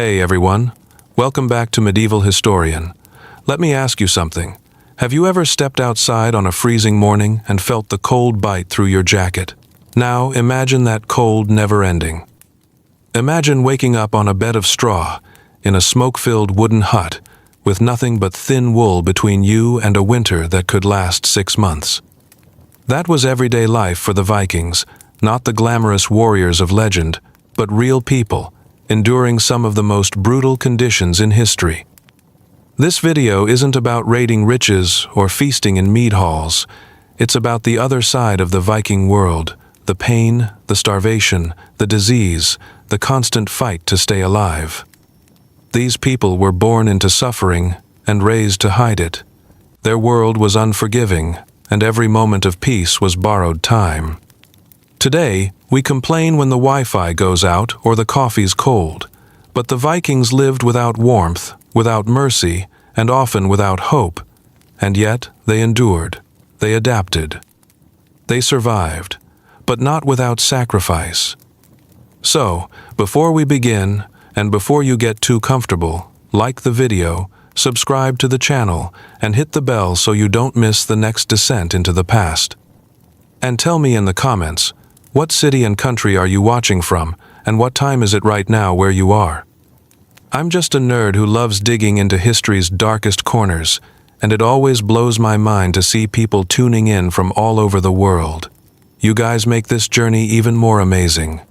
Hey everyone, welcome back to Medieval Historian. Let me ask you something. Have you ever stepped outside on a freezing morning and felt the cold bite through your jacket? Now imagine that cold never ending. Imagine waking up on a bed of straw, in a smoke-filled wooden hut, with nothing but thin wool between you and a winter that could last 6 months. That was everyday life for the Vikings, not the glamorous warriors of legend, but real people, enduring some of the most brutal conditions in history. This video isn't about raiding riches or feasting in mead halls. It's about the other side of the Viking world, the pain, the starvation, the disease, the constant fight to stay alive. These people were born into suffering and raised to hide it. Their world was unforgiving, and every moment of peace was borrowed time. Today, we complain when the Wi-Fi goes out or the coffee's cold, but the Vikings lived without warmth, without mercy, and often without hope, and yet they endured, they adapted. They survived, but not without sacrifice. So, before we begin, and before you get too comfortable, like the video, subscribe to the channel, and hit the bell so you don't miss the next descent into the past. And tell me in the comments, what city and country are you watching from, and what time is it right now where you are? I'm just a nerd who loves digging into history's darkest corners, and it always blows my mind to see people tuning in from all over the world. You guys make this journey even more amazing.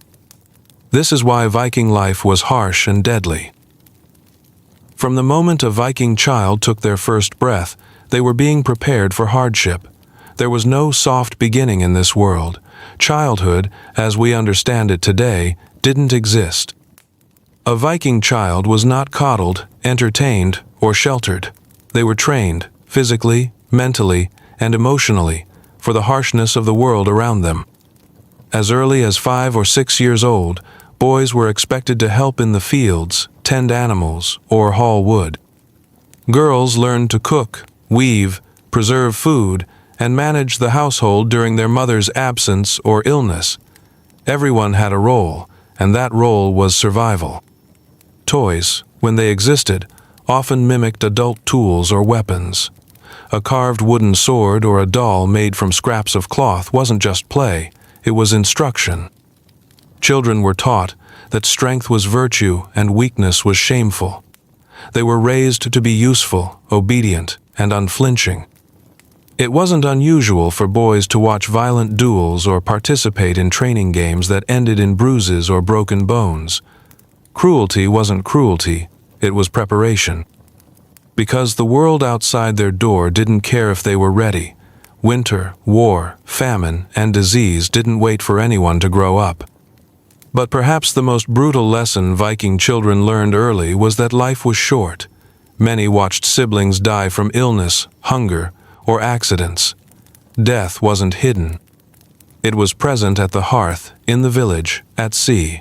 This is why Viking life was harsh and deadly. From the moment a Viking child took their first breath, they were being prepared for hardship. There was no soft beginning in this world. Childhood, as we understand it today, didn't exist. A Viking child was not coddled, entertained, or sheltered. They were trained, physically, mentally, and emotionally, for the harshness of the world around them. As early as 5 or 6 years old, boys were expected to help in the fields, tend animals, or haul wood. Girls learned to cook, weave, preserve food, and manage the household during their mother's absence or illness. Everyone had a role, and that role was survival. Toys, when they existed, often mimicked adult tools or weapons. A carved wooden sword or a doll made from scraps of cloth wasn't just play, it was instruction. Children were taught that strength was virtue and weakness was shameful. They were raised to be useful, obedient, and unflinching. It wasn't unusual for boys to watch violent duels or participate in training games that ended in bruises or broken bones. Cruelty wasn't cruelty, it was preparation. Because the world outside their door didn't care if they were ready. Winter, war, famine, and disease didn't wait for anyone to grow up. But perhaps the most brutal lesson Viking children learned early was that life was short. Many watched siblings die from illness, hunger, or accidents. Death wasn't hidden. It was present at the hearth, in the village, at sea.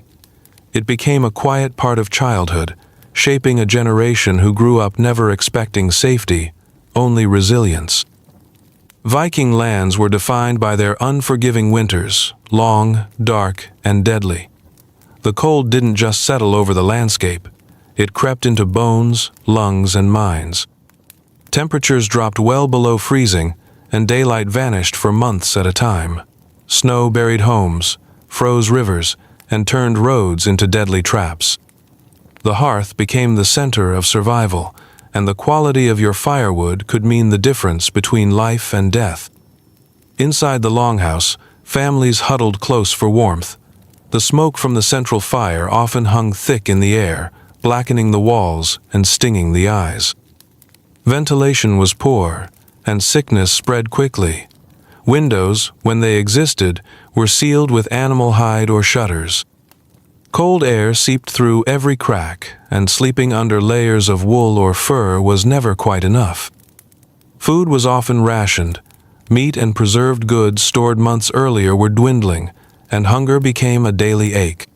It became a quiet part of childhood, shaping a generation who grew up never expecting safety, only resilience. Viking lands were defined by their unforgiving winters, long, dark, and deadly. The cold didn't just settle over the landscape. It crept into bones, lungs, and minds. Temperatures dropped well below freezing, and daylight vanished for months at a time. Snow buried homes, froze rivers, and turned roads into deadly traps. The hearth became the center of survival, and the quality of your firewood could mean the difference between life and death. Inside the longhouse, families huddled close for warmth. The smoke from the central fire often hung thick in the air, blackening the walls and stinging the eyes. Ventilation was poor, and sickness spread quickly. Windows, when they existed, were sealed with animal hide or shutters. Cold air seeped through every crack, and sleeping under layers of wool or fur was never quite enough. Food was often rationed. Meat and preserved goods stored months earlier were dwindling, and hunger became a daily ache.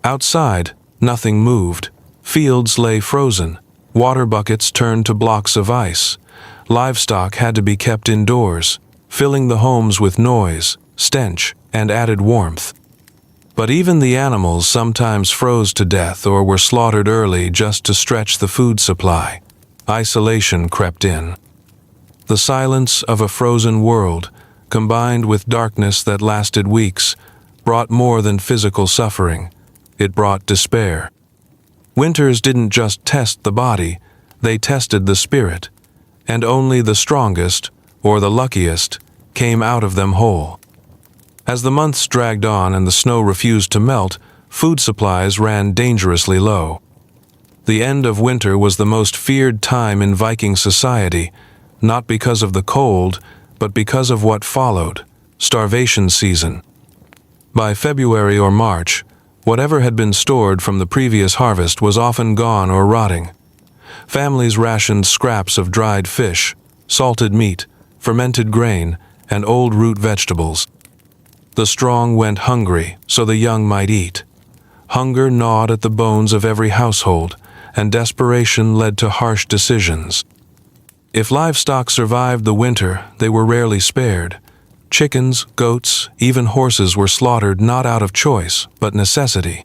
Outside, nothing moved. Fields lay frozen. Water buckets turned to blocks of ice. Livestock had to be kept indoors, filling the homes with noise, stench, and added warmth. But even the animals sometimes froze to death or were slaughtered early just to stretch the food supply. Isolation crept in. The silence of a frozen world, combined with darkness that lasted weeks, brought more than physical suffering. It brought despair. Winters didn't just test the body, they tested the spirit, and only the strongest, or the luckiest, came out of them whole. As the months dragged on and the snow refused to melt, food supplies ran dangerously low. The end of winter was the most feared time in Viking society, not because of the cold, but because of what followed: starvation season. By February or March, whatever had been stored from the previous harvest was often gone or rotting. Families rationed scraps of dried fish, salted meat, fermented grain, and old root vegetables. The strong went hungry so the young might eat. Hunger gnawed at the bones of every household, and desperation led to harsh decisions. If livestock survived the winter, they were rarely spared. Chickens, goats, even horses were slaughtered not out of choice, but necessity.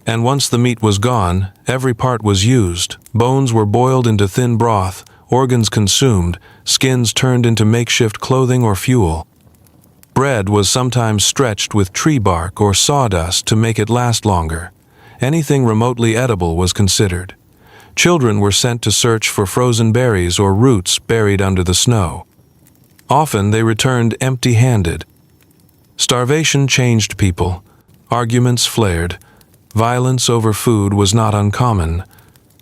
And once the meat was gone, every part was used. Bones were boiled into thin broth, organs consumed, skins turned into makeshift clothing or fuel. Bread was sometimes stretched with tree bark or sawdust to make it last longer. Anything remotely edible was considered. Children were sent to search for frozen berries or roots buried under the snow. Often they returned empty-handed. Starvation changed people. Arguments flared. Violence over food was not uncommon.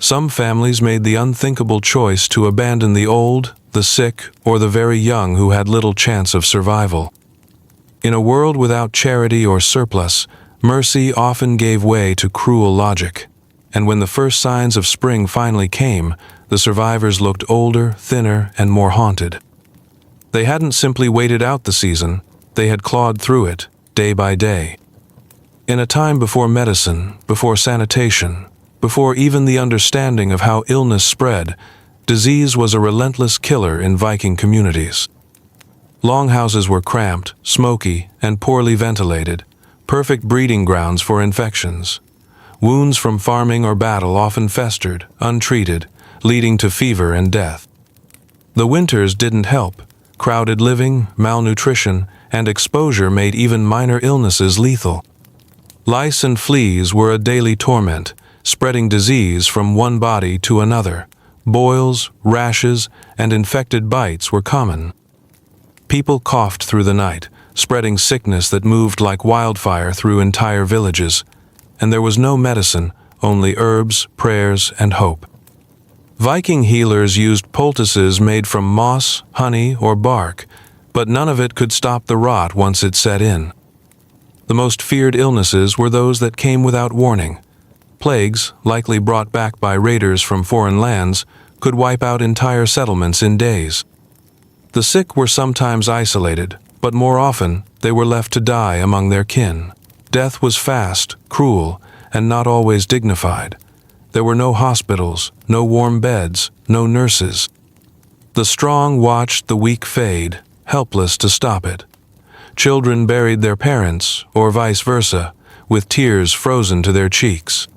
Some families made the unthinkable choice to abandon the old, the sick, or the very young who had little chance of survival. In a world without charity or surplus, mercy often gave way to cruel logic. And when the first signs of spring finally came, the survivors looked older, thinner, and more haunted. They hadn't simply waited out the season, they had clawed through it, day by day. In a time before medicine, before sanitation, before even the understanding of how illness spread, disease was a relentless killer in Viking communities. Longhouses were cramped, smoky, and poorly ventilated, perfect breeding grounds for infections. Wounds from farming or battle often festered, untreated, leading to fever and death. The winters didn't help. Crowded living, malnutrition, and exposure made even minor illnesses lethal. Lice and fleas were a daily torment, spreading disease from one body to another. Boils, rashes, and infected bites were common. People coughed through the night, spreading sickness that moved like wildfire through entire villages. And there was no medicine, only herbs, prayers, and hope. Viking healers used poultices made from moss, honey, or bark, but none of it could stop the rot once it set in. The most feared illnesses were those that came without warning. Plagues, likely brought back by raiders from foreign lands, could wipe out entire settlements in days. The sick were sometimes isolated, but more often they were left to die among their kin. Death was fast, cruel, and not always dignified. There were no hospitals, no warm beds, no nurses. The strong watched the weak fade, helpless to stop it. Children buried their parents, or vice versa, with tears frozen to their cheeks.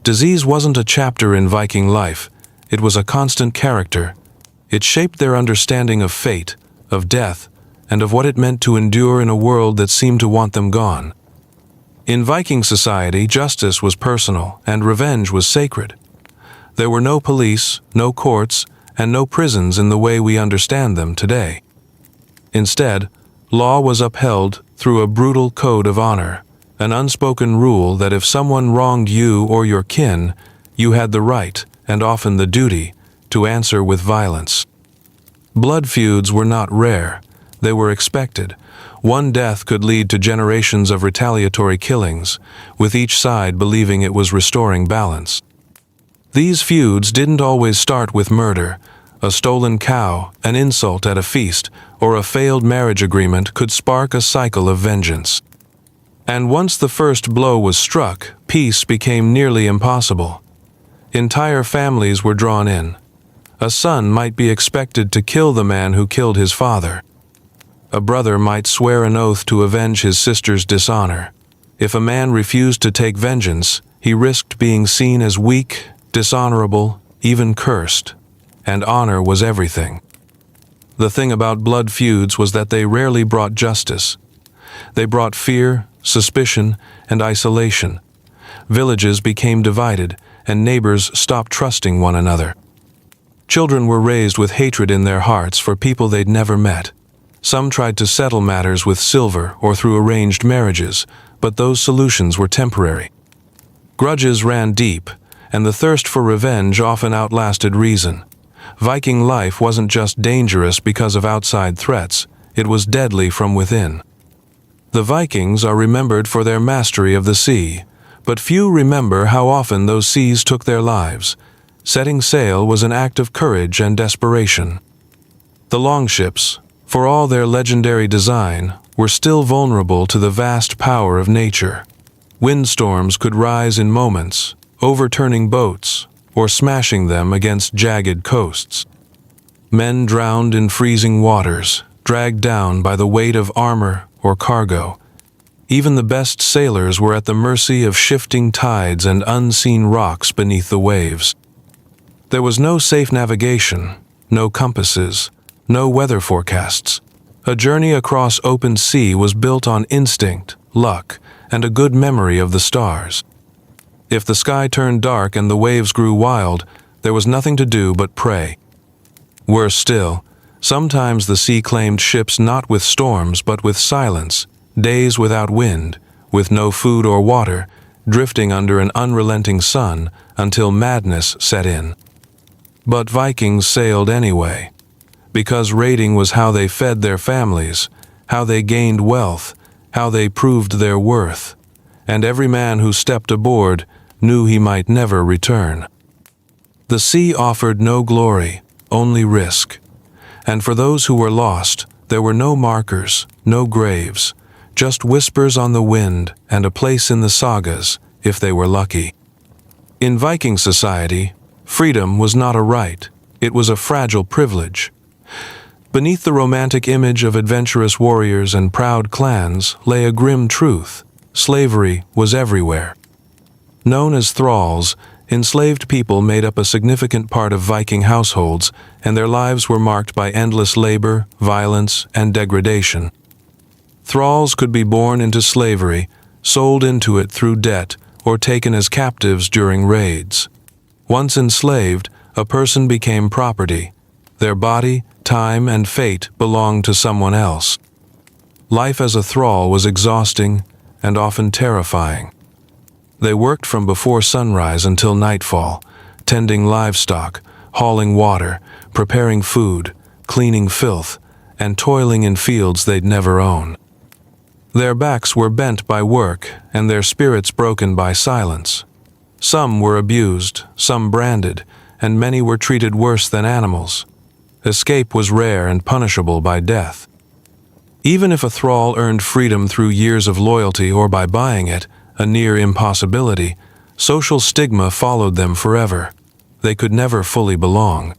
Disease wasn't a chapter in Viking life, it was a constant character. It shaped their understanding of fate, of death, and of what it meant to endure in a world that seemed to want them gone. In Viking society, justice was personal, and revenge was sacred. There were no police, no courts, and no prisons in the way we understand them today. Instead, law was upheld through a brutal code of honor, an unspoken rule that if someone wronged you or your kin, you had the right, and often the duty, to answer with violence. Blood feuds were not rare, they were expected. One death could lead to generations of retaliatory killings, with each side believing it was restoring balance. These feuds didn't always start with murder. A stolen cow, an insult at a feast, or a failed marriage agreement could spark a cycle of vengeance. And once the first blow was struck, peace became nearly impossible. Entire families were drawn in. A son might be expected to kill the man who killed his father. A brother might swear an oath to avenge his sister's dishonor. If a man refused to take vengeance, he risked being seen as weak, dishonorable, even cursed, and honor was everything. The thing about blood feuds was that they rarely brought justice. They brought fear, suspicion, and isolation. Villages became divided, and neighbors stopped trusting one another. Children were raised with hatred in their hearts for people they'd never met. Some tried to settle matters with silver or through arranged marriages, but those solutions were temporary. Grudges ran deep, and the thirst for revenge often outlasted reason. Viking life wasn't just dangerous because of outside threats, it was deadly from within. The Vikings are remembered for their mastery of the sea, but few remember how often those seas took their lives. Setting sail was an act of courage and desperation. The longships, for all their legendary design, were still vulnerable to the vast power of nature. Windstorms could rise in moments, overturning boats or smashing them against jagged coasts. Men drowned in freezing waters, dragged down by the weight of armor or cargo. Even the best sailors were at the mercy of shifting tides and unseen rocks beneath the waves. There was no safe navigation, no compasses, no weather forecasts. A journey across open sea was built on instinct, luck, and a good memory of the stars. If the sky turned dark and the waves grew wild, there was nothing to do but pray. Worse still, sometimes the sea claimed ships not with storms but with silence, days without wind, with no food or water, drifting under an unrelenting sun until madness set in. But Vikings sailed anyway, because raiding was how they fed their families, how they gained wealth, how they proved their worth, and every man who stepped aboard knew he might never return. The sea offered no glory, only risk, and for those who were lost, there were no markers, no graves, just whispers on the wind and a place in the sagas, if they were lucky. In Viking society, freedom was not a right, it was a fragile privilege. Beneath the romantic image of adventurous warriors and proud clans lay a grim truth: slavery was everywhere. Known as thralls, enslaved people made up a significant part of Viking households, and their lives were marked by endless labor, violence, and degradation. Thralls could be born into slavery, sold into it through debt, or taken as captives during raids. Once enslaved, a person became property. Their body, time, and fate belonged to someone else. Life as a thrall was exhausting and often terrifying. They worked from before sunrise until nightfall, tending livestock, hauling water, preparing food, cleaning filth, and toiling in fields they'd never own. Their backs were bent by work and their spirits broken by silence. Some were abused, some branded, and many were treated worse than animals. Escape was rare and punishable by death. Even if a thrall earned freedom through years of loyalty or by buying it, a near impossibility, social stigma followed them forever. They could never fully belong.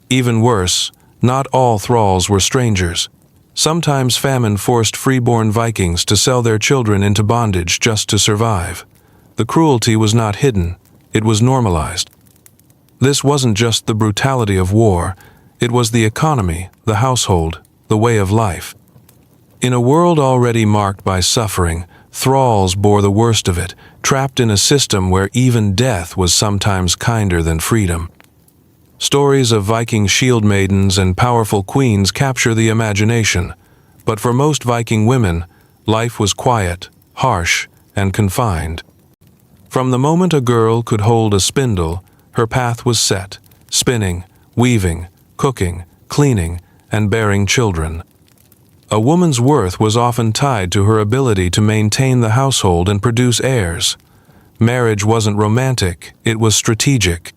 Even worse, not all thralls were strangers. Sometimes famine forced freeborn Vikings to sell their children into bondage just to survive. The cruelty was not hidden, it was normalized. This wasn't just the brutality of war, it was the economy, the household, the way of life. In a world already marked by suffering, thralls bore the worst of it, trapped in a system where even death was sometimes kinder than freedom. Stories of Viking shield maidens and powerful queens capture the imagination, but for most Viking women, life was quiet, harsh, and confined. From the moment a girl could hold a spindle, her path was set, spinning, weaving, cooking, cleaning, and bearing children. A woman's worth was often tied to her ability to maintain the household and produce heirs. Marriage wasn't romantic, it was strategic.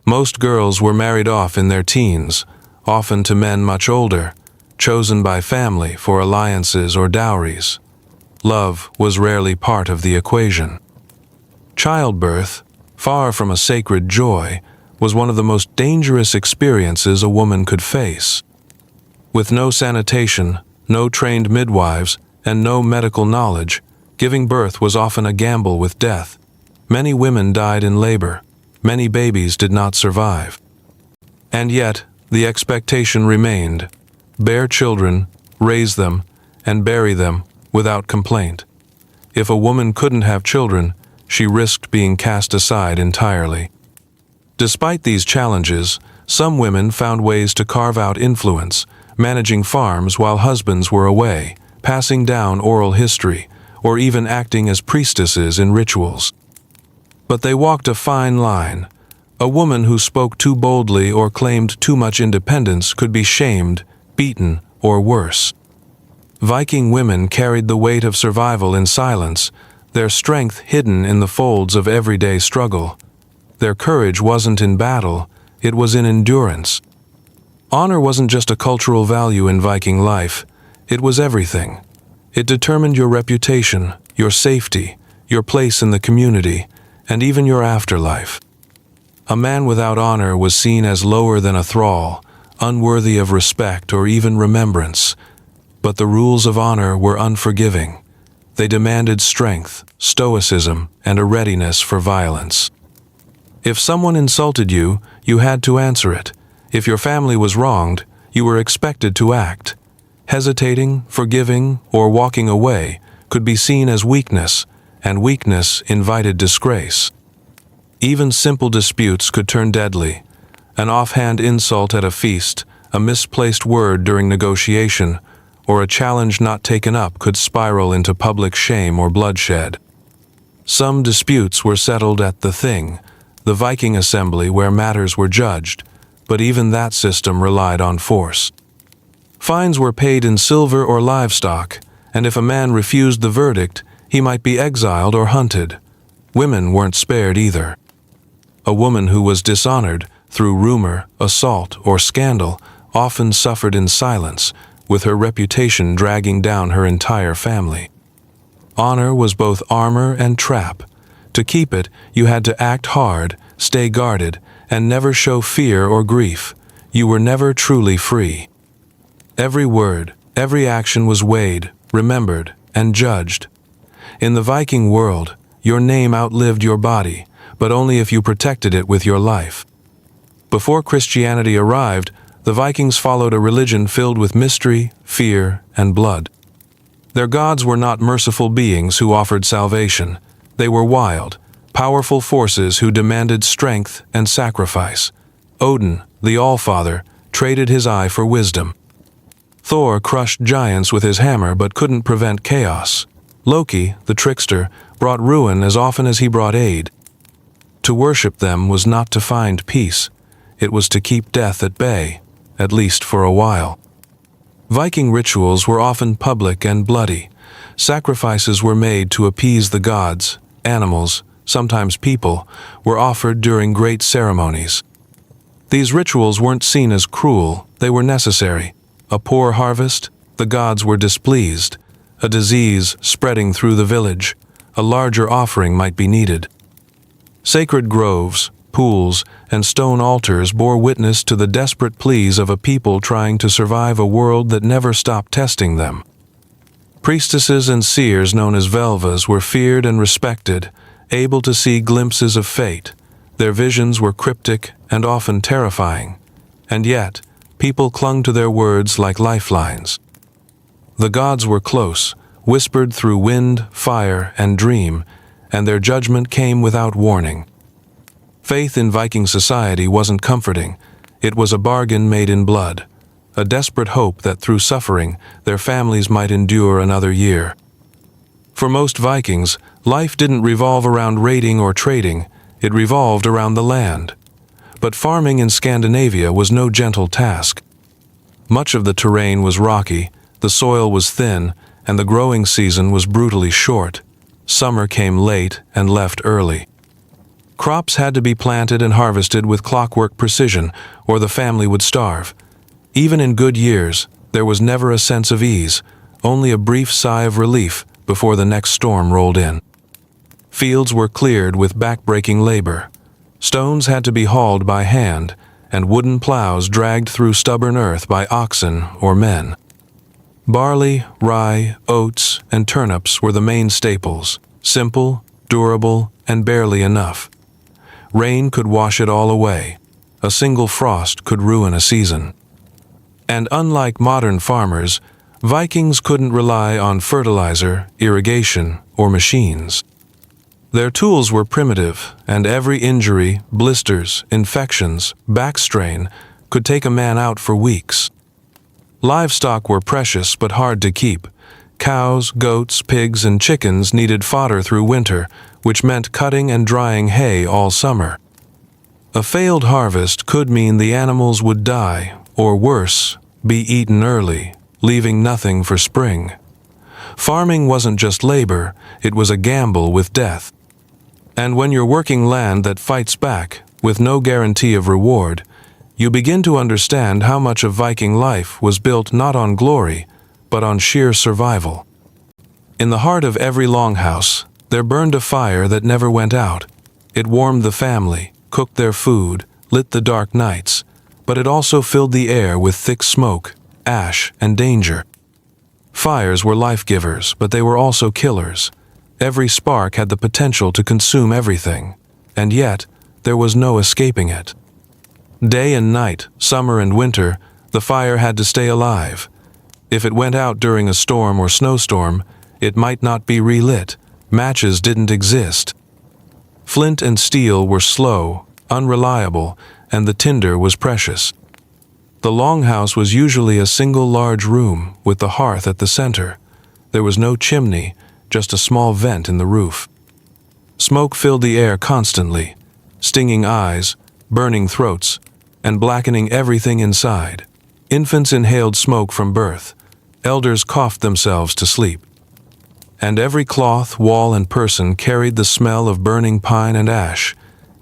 Most girls were married off in their teens, often to men much older, chosen by family for alliances or dowries. Love was rarely part of the equation. Childbirth, far from a sacred joy, was one of the most dangerous experiences a woman could face. With no sanitation, no trained midwives, and no medical knowledge, Giving birth was often a gamble with death. Many women died in labor. Many babies did not survive. And yet, the expectation remained: bear children, raise them, and bury them without complaint. If a woman couldn't have children, she risked being cast aside entirely. Despite these challenges, some women found ways to carve out influence, managing farms while husbands were away, passing down oral history, or even acting as priestesses in rituals. But they walked a fine line. A woman who spoke too boldly or claimed too much independence could be shamed, beaten, or worse. Viking women carried the weight of survival in silence, their strength hidden in the folds of everyday struggle. Their courage wasn't in battle, it was in endurance. Honor wasn't just a cultural value in Viking life, it was everything. It determined your reputation, your safety, your place in the community, and even your afterlife. A man without honor was seen as lower than a thrall, unworthy of respect or even remembrance. But the rules of honor were unforgiving. They demanded strength, stoicism, and a readiness for violence. If someone insulted you, you had to answer it. If your family was wronged, you were expected to act. Hesitating, forgiving, or walking away could be seen as weakness, and weakness invited disgrace. Even simple disputes could turn deadly. An offhand insult at a feast, a misplaced word during negotiation, or a challenge not taken up could spiral into public shame or bloodshed. Some disputes were settled at the Thing, the Viking assembly where matters were judged, but even that system relied on force. Fines were paid in silver or livestock, and if a man refused the verdict, he might be exiled or hunted. Women weren't spared either. A woman who was dishonored through rumor, assault, or scandal often suffered in silence, with her reputation dragging down her entire family. Honor was both armor and trap. To keep it, you had to act hard, stay guarded, and never show fear or grief. You were never truly free. Every word, every action was weighed, remembered, and judged. In the Viking world, your name outlived your body, but only if you protected it with your life. Before Christianity arrived, the Vikings followed a religion filled with mystery, fear, and blood. Their gods were not merciful beings who offered salvation. They were wild, powerful forces who demanded strength and sacrifice. Odin, the Allfather, traded his eye for wisdom. Thor crushed giants with his hammer but couldn't prevent chaos. Loki, the trickster, brought ruin as often as he brought aid. To worship them was not to find peace. It was to keep death at bay, at least for a while. Viking rituals were often public and bloody. Sacrifices were made to appease the gods. Animals, sometimes people, were offered during great ceremonies. These rituals weren't seen as cruel, they were necessary. A poor harvest, the gods were displeased. A disease spreading through the village, a larger offering might be needed. Sacred groves, pools, and stone altars bore witness to the desperate pleas of a people trying to survive a world that never stopped testing them. Priestesses and seers known as Velvas were feared and respected, able to see glimpses of fate. Their visions were cryptic and often terrifying. And yet, people clung to their words like lifelines. The gods were close, whispered through wind, fire, and dream, and their judgment came without warning. Faith in Viking society wasn't comforting. It was a bargain made in blood, a desperate hope that through suffering, their families might endure another year. For most Vikings, life didn't revolve around raiding or trading, it revolved around the land. But farming in Scandinavia was no gentle task. Much of the terrain was rocky, the soil was thin, and the growing season was brutally short. Summer came late and left early. Crops had to be planted and harvested with clockwork precision, or the family would starve. Even in good years, there was never a sense of ease, only a brief sigh of relief before the next storm rolled in. Fields were cleared with backbreaking labor. Stones had to be hauled by hand, and wooden plows dragged through stubborn earth by oxen or men. Barley, rye, oats, and turnips were the main staples, simple, durable, and barely enough. Rain could wash it all away. A single frost could ruin a season. And unlike modern farmers, Vikings couldn't rely on fertilizer, irrigation, or machines. Their tools were primitive, and every injury, blisters, infections, back strain could take a man out for weeks. Livestock were precious but hard to keep. Cows, goats, pigs, and chickens needed fodder through winter, which meant cutting and drying hay all summer. A failed harvest could mean the animals would die, or worse, be eaten early, leaving nothing for spring. Farming wasn't just labor, it was a gamble with death. And when you're working land that fights back, with no guarantee of reward, you begin to understand how much of Viking life was built not on glory, but on sheer survival. In the heart of every longhouse, there burned a fire that never went out. It warmed the family, cooked their food, lit the dark nights, but it also filled the air with thick smoke, ash, and danger. Fires were life-givers, but they were also killers. Every spark had the potential to consume everything, and yet there was no escaping it. Day and night, summer and winter, the fire had to stay alive. If it went out during a storm or snowstorm, it might not be relit. Matches didn't exist. Flint and steel were slow, unreliable, and the tinder was precious. The longhouse was usually a single large room with the hearth at the center. There was no chimney, just a small vent in the roof. Smoke filled the air constantly, stinging eyes, burning throats, and blackening everything inside. Infants inhaled smoke from birth. Elders coughed themselves to sleep. And every cloth, wall, and person carried the smell of burning pine and ash.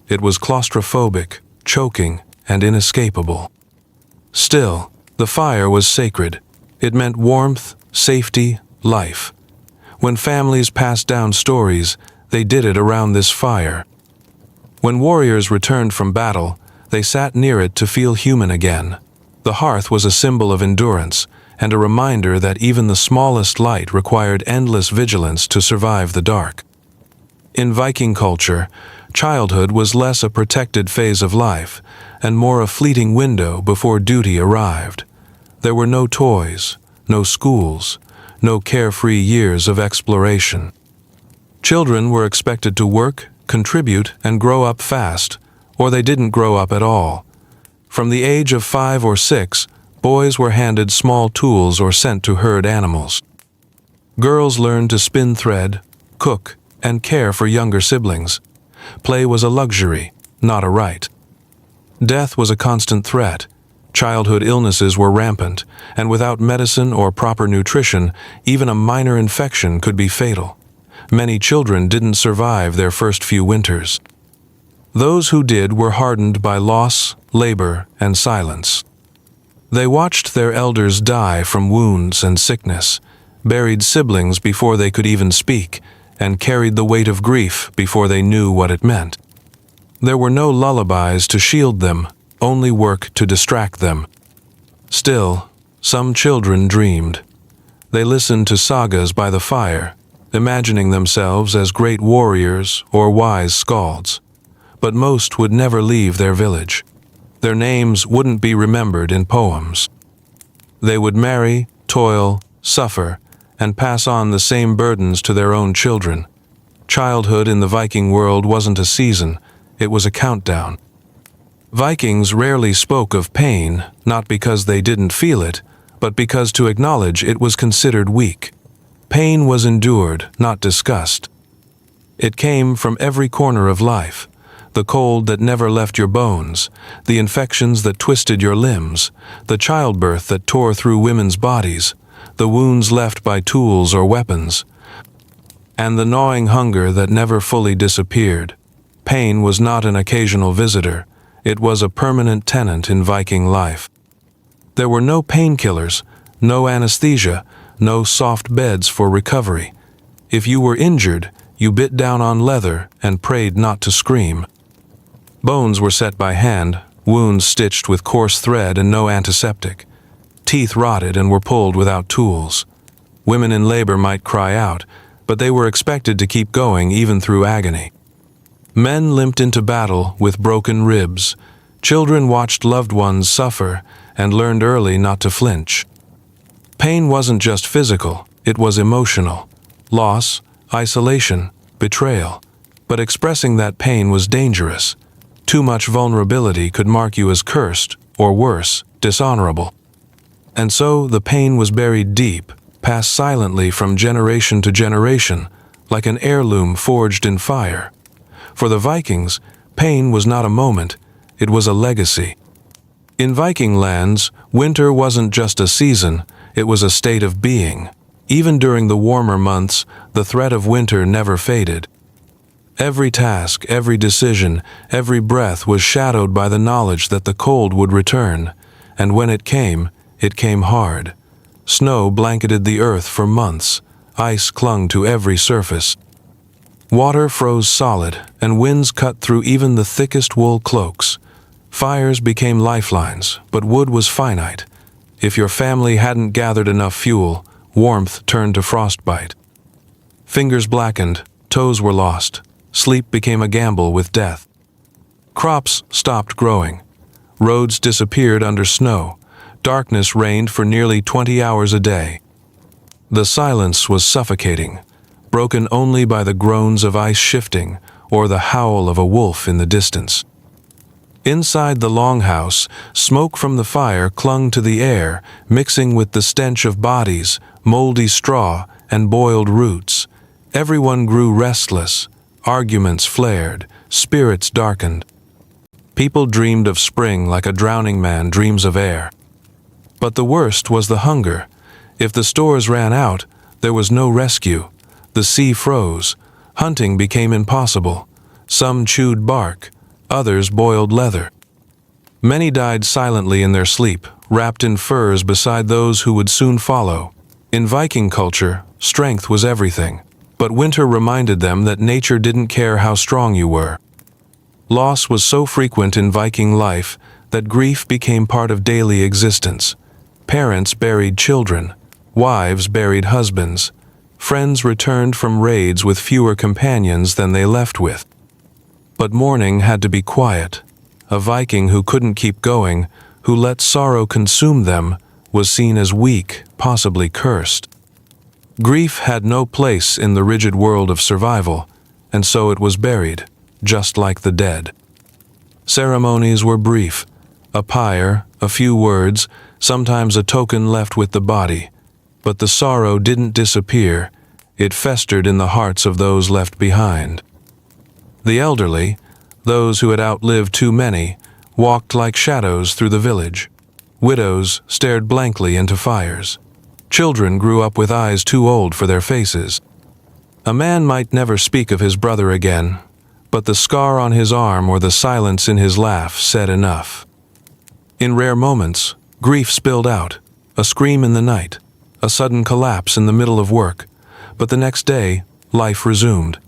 It was claustrophobic, choking, and inescapable. Still, the fire was sacred. It meant warmth, safety, life. When families passed down stories, they did it around this fire. When warriors returned from battle, they sat near it to feel human again. The hearth was a symbol of endurance, and a reminder that even the smallest light required endless vigilance to survive the dark. In Viking culture, childhood was less a protected phase of life, and more a fleeting window before duty arrived. There were no toys, no schools, no carefree years of exploration. Children were expected to work, contribute, and grow up fast, or they didn't grow up at all. From the age of 5 or 6, boys were handed small tools or sent to herd animals. Girls learned to spin thread, cook, and care for younger siblings. Play was a luxury, not a right. Death was a constant threat. Childhood illnesses were rampant, and without medicine or proper nutrition, even a minor infection could be fatal. Many children didn't survive their first few winters. Those who did were hardened by loss, labor, and silence. They watched their elders die from wounds and sickness, buried siblings before they could even speak, and carried the weight of grief before they knew what it meant. There were no lullabies to shield them, only work to distract them. Still, some children dreamed. They listened to sagas by the fire, imagining themselves as great warriors or wise skalds. But most would never leave their village. Their names wouldn't be remembered in poems. They would marry, toil, suffer, and pass on the same burdens to their own children. Childhood in the Viking world wasn't a season, it was a countdown. Vikings rarely spoke of pain, not because they didn't feel it, but because to acknowledge it was considered weak. Pain was endured, not discussed. It came from every corner of life. The cold that never left your bones, the infections that twisted your limbs, the childbirth that tore through women's bodies, the wounds left by tools or weapons, and the gnawing hunger that never fully disappeared. Pain was not an occasional visitor, it was a permanent tenant in Viking life. There were no painkillers, no anesthesia, no soft beds for recovery. If you were injured, you bit down on leather and prayed not to scream. Bones were set by hand, wounds stitched with coarse thread and no antiseptic. Teeth rotted and were pulled without tools. Women in labor might cry out, but they were expected to keep going even through agony. Men limped into battle with broken ribs. Children watched loved ones suffer and learned early not to flinch. Pain wasn't just physical, it was emotional. Loss, isolation, betrayal. But expressing that pain was dangerous. Too much vulnerability could mark you as cursed, or worse, dishonorable. And so the pain was buried deep, passed silently from generation to generation, like an heirloom forged in fire. For the Vikings, pain was not a moment, it was a legacy. In Viking lands, winter wasn't just a season, it was a state of being. Even during the warmer months, the threat of winter never faded. Every task, every decision, every breath was shadowed by the knowledge that the cold would return, and when it came hard. Snow blanketed the earth for months, ice clung to every surface. Water froze solid, and winds cut through even the thickest wool cloaks. Fires became lifelines, but wood was finite. If your family hadn't gathered enough fuel, warmth turned to frostbite. Fingers blackened, toes were lost. Sleep became a gamble with death. Crops stopped growing. Roads disappeared under snow. Darkness reigned for nearly 20 hours a day. The silence was suffocating, broken only by the groans of ice shifting or the howl of a wolf in the distance. Inside the longhouse, smoke from the fire clung to the air, mixing with the stench of bodies, moldy straw, and boiled roots. Everyone grew restless. Arguments flared, spirits darkened. People dreamed of spring like a drowning man dreams of air. But the worst was the hunger. If the stores ran out, there was no rescue. The sea froze. Hunting became impossible. Some chewed bark, others boiled leather. Many died silently in their sleep, wrapped in furs beside those who would soon follow. In Viking culture, strength was everything. But winter reminded them that nature didn't care how strong you were. Loss was so frequent in Viking life that grief became part of daily existence. Parents buried children, wives buried husbands, friends returned from raids with fewer companions than they left with. But mourning had to be quiet. A Viking who couldn't keep going, who let sorrow consume them, was seen as weak, possibly cursed. Grief had no place in the rigid world of survival, and so it was buried, just like the dead. Ceremonies were brief. A pyre, a few words, sometimes a token left with the body. But the sorrow didn't disappear, it festered in the hearts of those left behind. The elderly, those who had outlived too many, walked like shadows through the village. Widows stared blankly into fires. Children grew up with eyes too old for their faces. A man might never speak of his brother again, but the scar on his arm or the silence in his laugh said enough. In rare moments, grief spilled out, a scream in the night, a sudden collapse in the middle of work, but the next day, life resumed.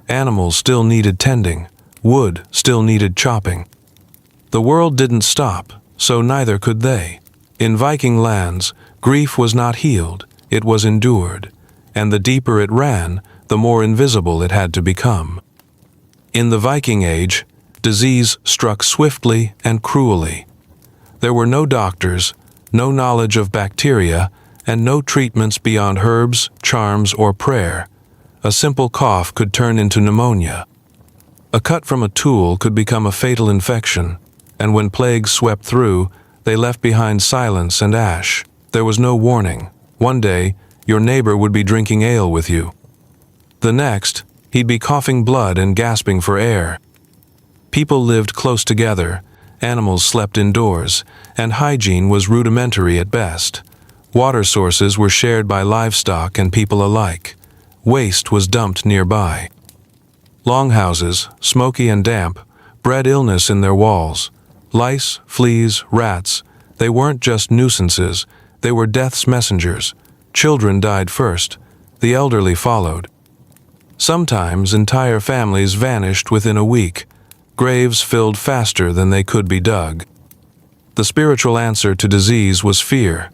Animals still needed tending, wood still needed chopping. The world didn't stop, so neither could they. In Viking lands, grief was not healed, it was endured, and the deeper it ran, the more invisible it had to become. In the Viking Age, disease struck swiftly and cruelly. There were no doctors, no knowledge of bacteria, and no treatments beyond herbs, charms, or prayer. A simple cough could turn into pneumonia. A cut from a tool could become a fatal infection, and when plagues swept through, they left behind silence and ash. There was no warning. One day, your neighbor would be drinking ale with you. The next, he'd be coughing blood and gasping for air. People lived close together, animals slept indoors, and hygiene was rudimentary at best. Water sources were shared by livestock and people alike. Waste was dumped nearby. Longhouses, smoky and damp, bred illness in their walls. Lice, fleas, rats, they weren't just nuisances, they were death's messengers. Children died first, the elderly followed. Sometimes entire families vanished within a week, graves filled faster than they could be dug. The spiritual answer to disease was fear.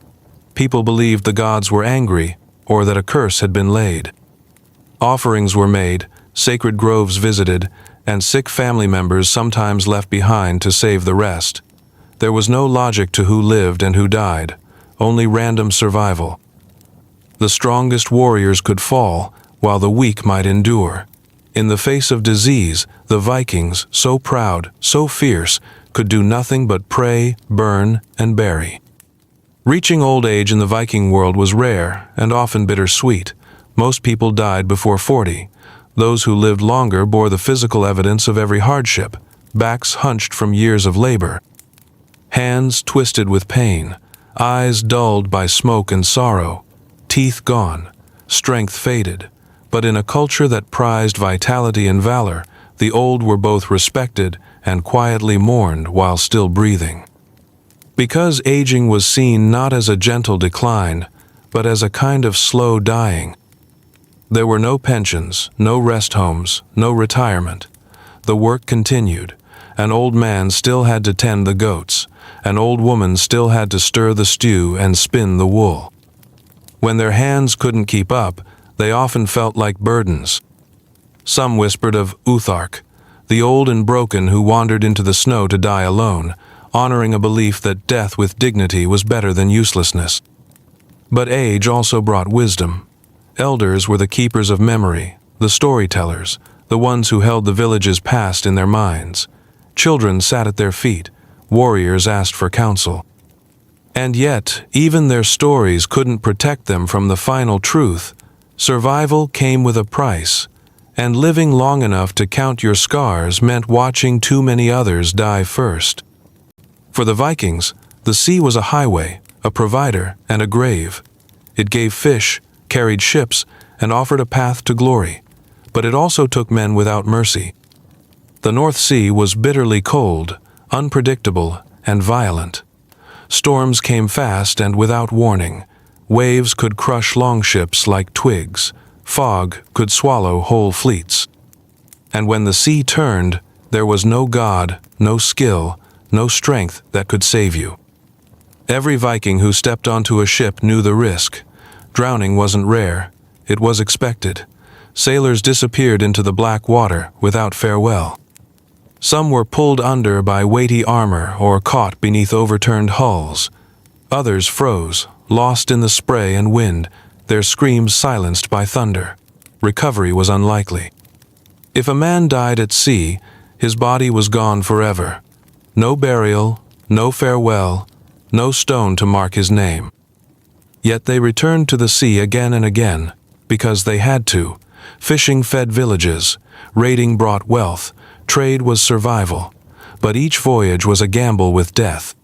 people believed the gods were angry or that a curse had been laid. Offerings were made, sacred groves visited, and sick family members sometimes left behind to save the rest. There was no logic to who lived and who died, only random survival. The strongest warriors could fall, while the weak might endure. In the face of disease, the Vikings, so proud, so fierce, could do nothing but pray, burn, and bury. Reaching old age in the Viking world was rare and often bittersweet. Most people died before 40. Those who lived longer bore the physical evidence of every hardship, backs hunched from years of labor, hands twisted with pain, eyes dulled by smoke and sorrow, teeth gone, strength faded. But in a culture that prized vitality and valor, the old were both respected and quietly mourned while still breathing. Because aging was seen not as a gentle decline, but as a kind of slow dying. There were no pensions, no rest homes, no retirement. The work continued. An old man still had to tend the goats. An old woman still had to stir the stew and spin the wool. When their hands couldn't keep up, they often felt like burdens. Some whispered of Uthark, the old and broken who wandered into the snow to die alone, honoring a belief that death with dignity was better than uselessness. But age also brought wisdom. Elders were the keepers of memory, the storytellers, the ones who held the village's past in their minds. Children sat at their feet, warriors asked for counsel. And yet, even their stories couldn't protect them from the final truth. Survival came with a price, and living long enough to count your scars meant watching too many others die first. For the Vikings, the sea was a highway, a provider, and a grave. It gave fish, carried ships, and offered a path to glory. But it also took men without mercy. The North Sea was bitterly cold, unpredictable, and violent. Storms came fast and without warning. Waves could crush longships like twigs. Fog could swallow whole fleets. And when the sea turned, there was no god, no skill, no strength that could save you. Every Viking who stepped onto a ship knew the risk. Drowning wasn't rare, it was expected. Sailors disappeared into the black water without farewell. Some were pulled under by weighty armor or caught beneath overturned hulls. Others froze, lost in the spray and wind, their screams silenced by thunder. Recovery was unlikely. If a man died at sea, his body was gone forever. No burial, no farewell, no stone to mark his name. Yet they returned to the sea again and again, because they had to. Fishing fed villages, raiding brought wealth, trade was survival. But each voyage was a gamble with death.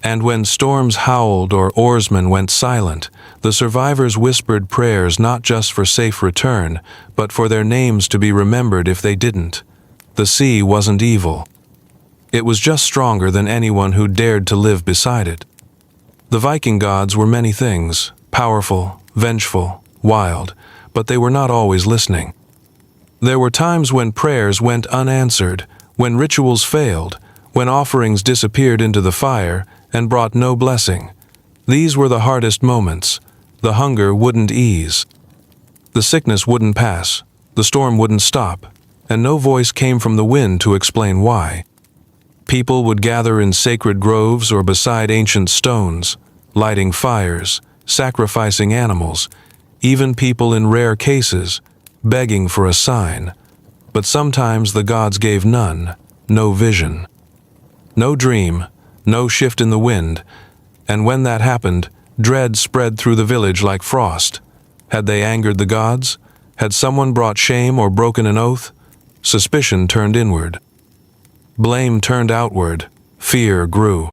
And when storms howled or oarsmen went silent, the survivors whispered prayers not just for safe return, but for their names to be remembered if they didn't. The sea wasn't evil. It was just stronger than anyone who dared to live beside it. The Viking gods were many things, powerful, vengeful, wild, but they were not always listening. There were times when prayers went unanswered, when rituals failed, when offerings disappeared into the fire and brought no blessing. These were the hardest moments. The hunger wouldn't ease. The sickness wouldn't pass, the storm wouldn't stop, and no voice came from the wind to explain why. People would gather in sacred groves or beside ancient stones, lighting fires, sacrificing animals, even people in rare cases, begging for a sign. But sometimes the gods gave none, no vision, no dream, no shift in the wind, and when that happened, dread spread through the village like frost. Had they angered the gods? Had someone brought shame or broken an oath? Suspicion turned inward. Blame turned outward, fear grew.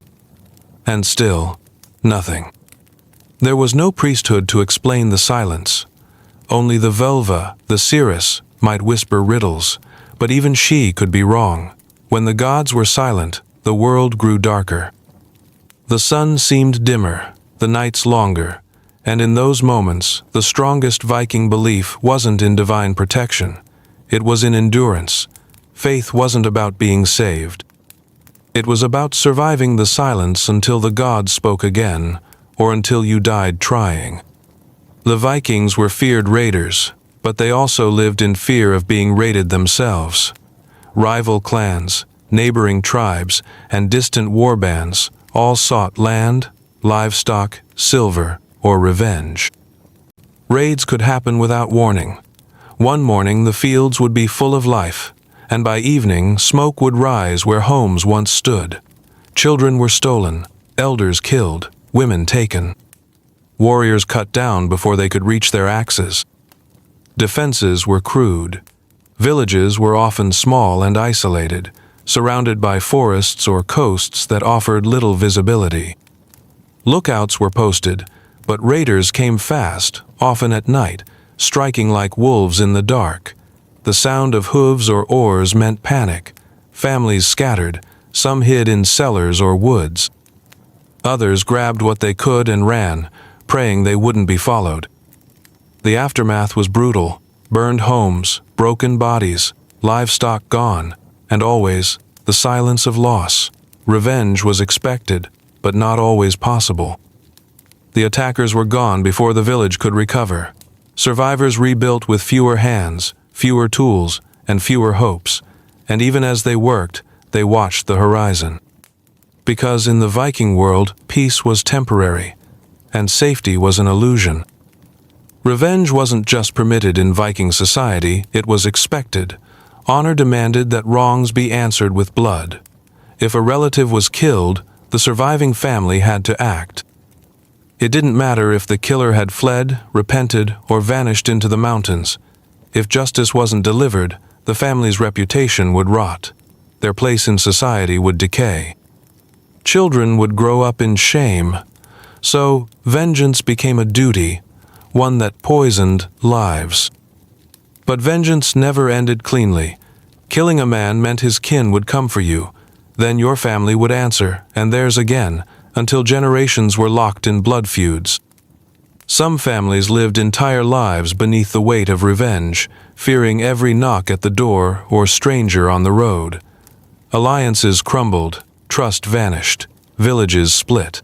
And still, nothing. There was no priesthood to explain the silence. Only the Völva, the seeress, might whisper riddles, but even she could be wrong. When the gods were silent, the world grew darker. The sun seemed dimmer, the nights longer, and in those moments, the strongest Viking belief wasn't in divine protection. It was in endurance. Faith wasn't about being saved. It was about surviving the silence until the gods spoke again, or until you died trying. The Vikings were feared raiders, but they also lived in fear of being raided themselves. Rival clans, neighboring tribes, and distant warbands all sought land, livestock, silver, or revenge. Raids could happen without warning. One morning the fields would be full of life, and by evening smoke would rise where homes once stood. Children were stolen, elders killed, women taken. Warriors cut down before they could reach their axes. Defenses were crude. Villages were often small and isolated, surrounded by forests or coasts that offered little visibility. Lookouts were posted, but raiders came fast, often at night, striking like wolves in the dark. The sound of hooves or oars meant panic. Families scattered, some hid in cellars or woods. Others grabbed what they could and ran, praying they wouldn't be followed. The aftermath was brutal: burned homes, broken bodies, livestock gone, and always the silence of loss. Revenge was expected, but not always possible. The attackers were gone before the village could recover. Survivors rebuilt with fewer hands, fewer tools, and fewer hopes, and even as they worked, they watched the horizon. Because in the Viking world, peace was temporary, and safety was an illusion. Revenge wasn't just permitted in Viking society, it was expected. Honor demanded that wrongs be answered with blood. If a relative was killed, the surviving family had to act. It didn't matter if the killer had fled, repented, or vanished into the mountains. If justice wasn't delivered, the family's reputation would rot. Their place in society would decay. Children would grow up in shame. So, vengeance became a duty, one that poisoned lives. But vengeance never ended cleanly. Killing a man meant his kin would come for you. Then your family would answer, and theirs again, until generations were locked in blood feuds. Some families lived entire lives beneath the weight of revenge, fearing every knock at the door or stranger on the road. Alliances crumbled, trust vanished, villages split.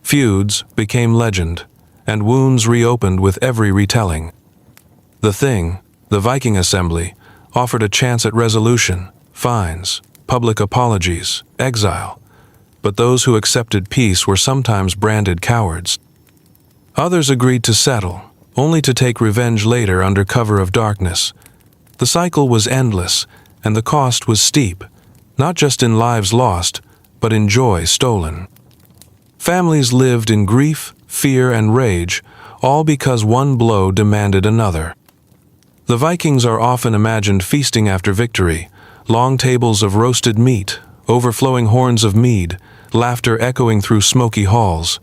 Feuds became legend, and wounds reopened with every retelling. The Thing, the Viking assembly, offered a chance at resolution: fines, public apologies, exile. But those who accepted peace were sometimes branded cowards. Others agreed to settle, only to take revenge later under cover of darkness. The cycle was endless, and the cost was steep, not just in lives lost, but in joy stolen. Families lived in grief, fear, and rage, all because one blow demanded another. The Vikings are often imagined feasting after victory: long tables of roasted meat, overflowing horns of mead, laughter echoing through smoky halls.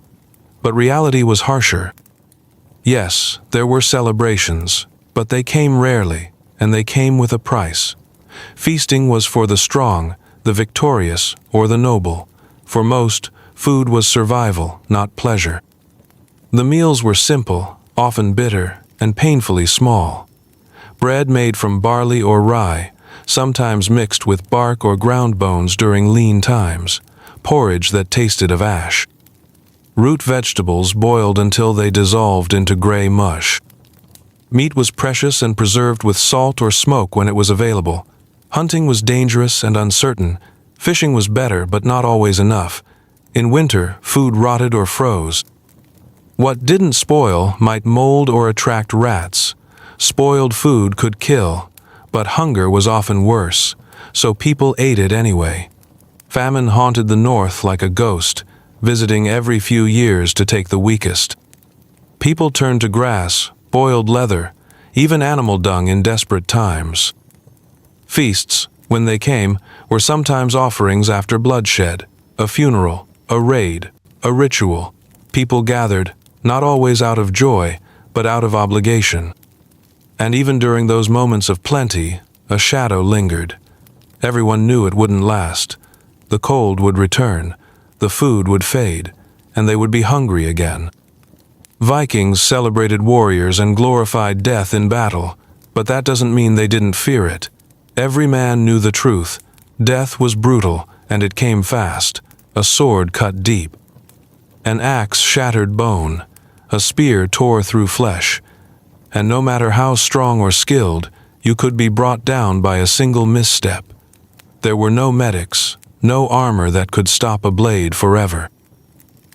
But reality was harsher. Yes, there were celebrations, but they came rarely, and they came with a price. Feasting was for the strong, the victorious, or the noble. For most, food was survival, not pleasure. The meals were simple, often bitter, and painfully small. Bread made from barley or rye, sometimes mixed with bark or ground bones during lean times. Porridge that tasted of ash. Root vegetables boiled until they dissolved into gray mush. Meat was precious and preserved with salt or smoke when it was available. Hunting was dangerous and uncertain. Fishing was better, but not always enough. In winter, food rotted or froze. What didn't spoil might mold or attract rats. Spoiled food could kill, but hunger was often worse, so people ate it anyway. Famine haunted the north like a ghost, visiting every few years to take the weakest. People turned to grass, boiled leather, even animal dung in desperate times. Feasts, when they came, were sometimes offerings after bloodshed, a funeral, a raid, a ritual. People gathered, not always out of joy, but out of obligation. And even during those moments of plenty, a shadow lingered. Everyone knew it wouldn't last. The cold would return, the food would fade, and they would be hungry again. Vikings celebrated warriors and glorified death in battle, but that doesn't mean they didn't fear it. Every man knew the truth. Death was brutal, and it came fast. A sword cut deep. An axe shattered bone, a spear tore through flesh, and no matter how strong or skilled, you could be brought down by a single misstep. There were no medics, no armor that could stop a blade forever.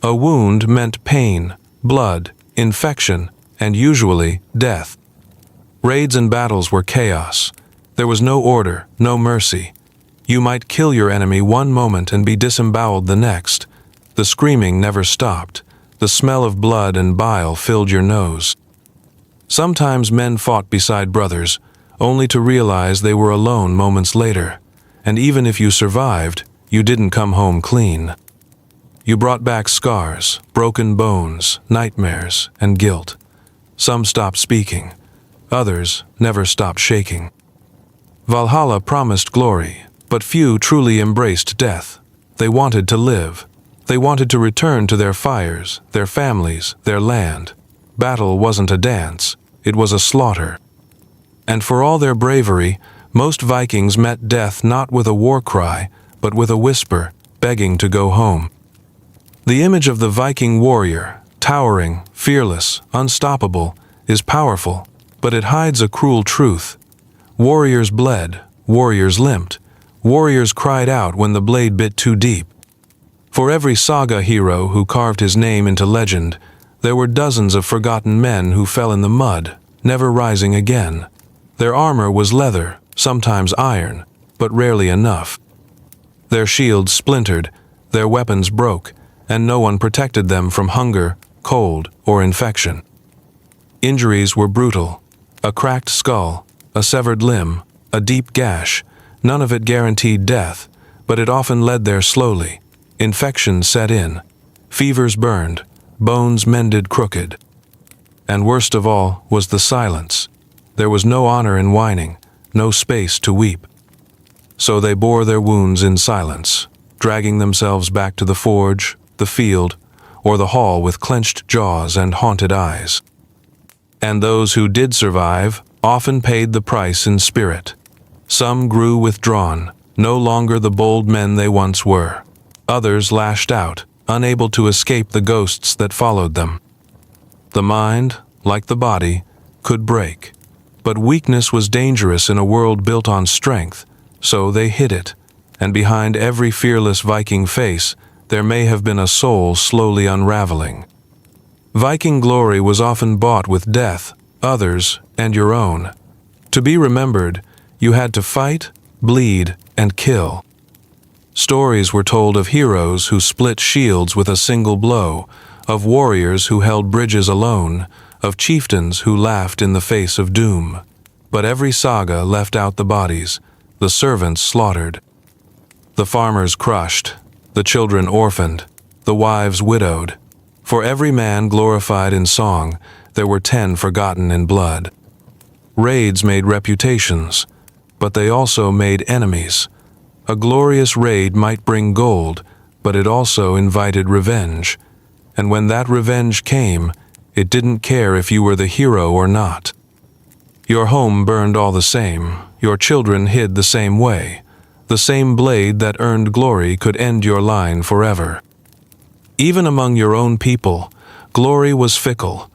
A wound meant pain, blood, infection, and usually death. Raids and battles were chaos. There was no order, no mercy. You might kill your enemy one moment and be disemboweled the next. The screaming never stopped. The smell of blood and bile filled your nose. Sometimes men fought beside brothers, only to realize they were alone moments later. And even if you survived, you didn't come home clean. You brought back scars, broken bones, nightmares, and guilt. Some stopped speaking. Others never stopped shaking. Valhalla promised glory, but few truly embraced death. They wanted to live. They wanted to return to their fires, their families, their land. Battle wasn't a dance, it was a slaughter. And for all their bravery, most Vikings met death not with a war cry, but with a whisper, begging to go home. The image of the Viking warrior, towering, fearless, unstoppable, is powerful, but it hides a cruel truth. Warriors bled, warriors limped, warriors cried out when the blade bit too deep. For every saga hero who carved his name into legend, there were dozens of forgotten men who fell in the mud, never rising again. Their armor was leather, sometimes iron, but rarely enough. Their shields splintered, their weapons broke, and no one protected them from hunger, cold, or infection. Injuries were brutal. A cracked skull, a severed limb, a deep gash, none of it guaranteed death, but it often led there slowly. Infections set in, fevers burned, bones mended crooked. And worst of all was the silence. There was no honor in whining, no space to weep. So they bore their wounds in silence, dragging themselves back to the forge, the field, or the hall with clenched jaws and haunted eyes. And those who did survive often paid the price in spirit. Some grew withdrawn, no longer the bold men they once were. Others lashed out, unable to escape the ghosts that followed them. The mind, like the body, could break. But weakness was dangerous in a world built on strength, so they hid it. And behind every fearless Viking face, there may have been a soul slowly unraveling. Viking glory was often bought with death, others, and your own. To be remembered, you had to fight, bleed, and kill. Stories were told of heroes who split shields with a single blow, of warriors who held bridges alone, of chieftains who laughed in the face of doom. But every saga left out the bodies, the servants slaughtered, the farmers crushed, the children orphaned, the wives widowed. For every man glorified in song, there were 10 forgotten in blood. Raids made reputations, but they also made enemies. A glorious raid might bring gold, but it also invited revenge. And when that revenge came, it didn't care if you were the hero or not. Your home burned all the same, your children hid the same way. The same blade that earned glory could end your line forever. Even among your own people, glory was fickle.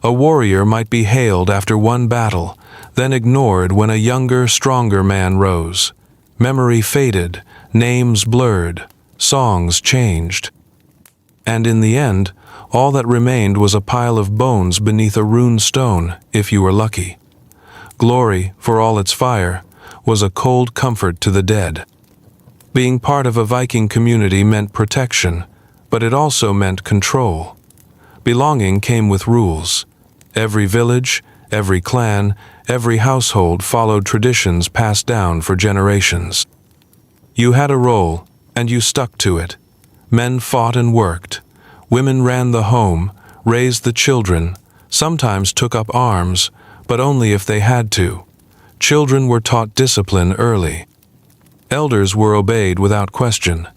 A warrior might be hailed after one battle, then ignored when a younger, stronger man rose. Memory faded, names blurred, songs changed. And in the end, all that remained was a pile of bones beneath a rune stone, if you were lucky. Glory, for all its fire, was a cold comfort to the dead. Being part of a Viking community meant protection, but it also meant control. Belonging came with rules. Every village, every clan, every household followed traditions passed down for generations. You had a role, and you stuck to it. Men fought and worked. Women ran the home, raised the children, sometimes took up arms, but only if they had to. Children were taught discipline early. Elders were obeyed without question.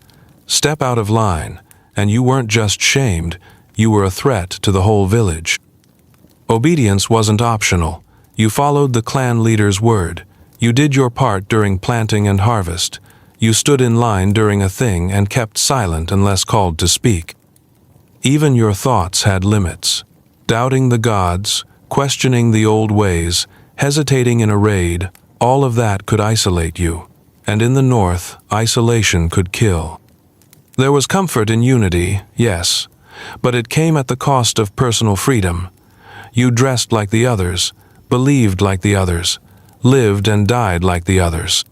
Step out of line, and you weren't just shamed, you were a threat to the whole village. Obedience wasn't optional. You followed the clan leader's word. You did your part during planting and harvest. You stood in line during a thing and kept silent unless called to speak. Even your thoughts had limits. Doubting the gods, questioning the old ways, hesitating in a raid, all of that could isolate you. And in the north, isolation could kill. There was comfort in unity, yes, but it came at the cost of personal freedom. You dressed like the others, believed like the others, lived and died like the others.